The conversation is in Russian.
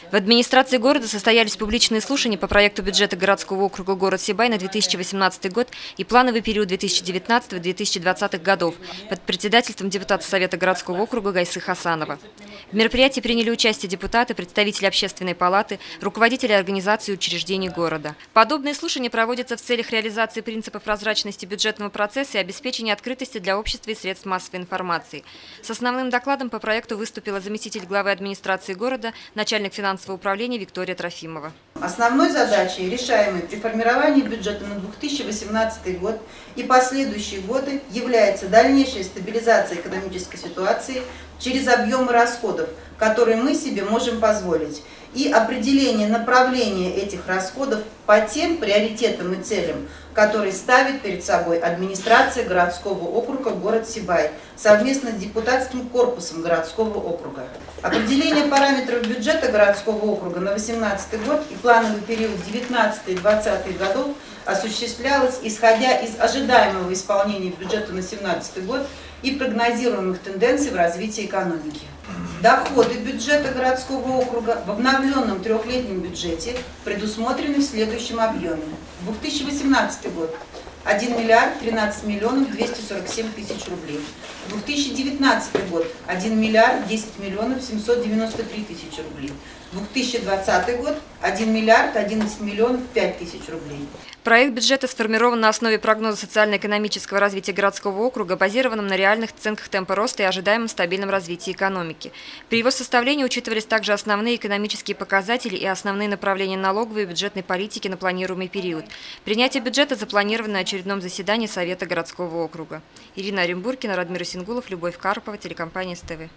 В администрации города состоялись публичные слушания по проекту бюджета городского округа город Сибай на 2018 год и плановый период 2019-2020 годов под председательством депутата Совета городского округа Гайсы Хасанова. В мероприятии приняли участие депутаты, представители общественной палаты, руководители организаций и учреждений города. Подобные слушания проводятся в целях реализации принципов прозрачности бюджетного процесса и обеспечения открытости для общества и средств массовой информации. С основным докладом по проекту выступила заместитель главы администрации города, начальник финансового управления Виктория Трофимова. Основной задачей, решаемой при формировании бюджета на 2018 год и последующие годы, является дальнейшая стабилизация экономической ситуации через объемы расходов, которые мы себе можем позволить, и определение направления этих расходов по тем приоритетам и целям, которые ставит перед собой администрация городского округа город Сибай совместно с депутатским корпусом городского округа. Определение параметров бюджета городского округа на 2018 год и плановый период 2019-2020 годов осуществлялось исходя из ожидаемого исполнения бюджета на 2017 год и прогнозируемых тенденций в развитии экономики. Доходы бюджета городского округа в обновленном трехлетнем бюджете предусмотрены в следующем объеме. 2018 год 1 миллиард 13 миллионов 247 тысяч рублей. 2019 год 1 миллиард 10 миллионов 793 тысячи рублей. 2020 год 1 миллиард 11 миллионов 5 тысяч рублей. Проект бюджета сформирован на основе прогноза социально-экономического развития городского округа, базированном на реальных оценках темпа роста и ожидаемом стабильном развитии экономики. При его составлении учитывались также основные экономические показатели и основные направления налоговой и бюджетной политики на планируемый период. Принятие бюджета запланировано на очередном заседании Совета городского округа. Ирина Оренбургина, Радмир Исенгулов, Любовь Карпова, телекомпания СТВ.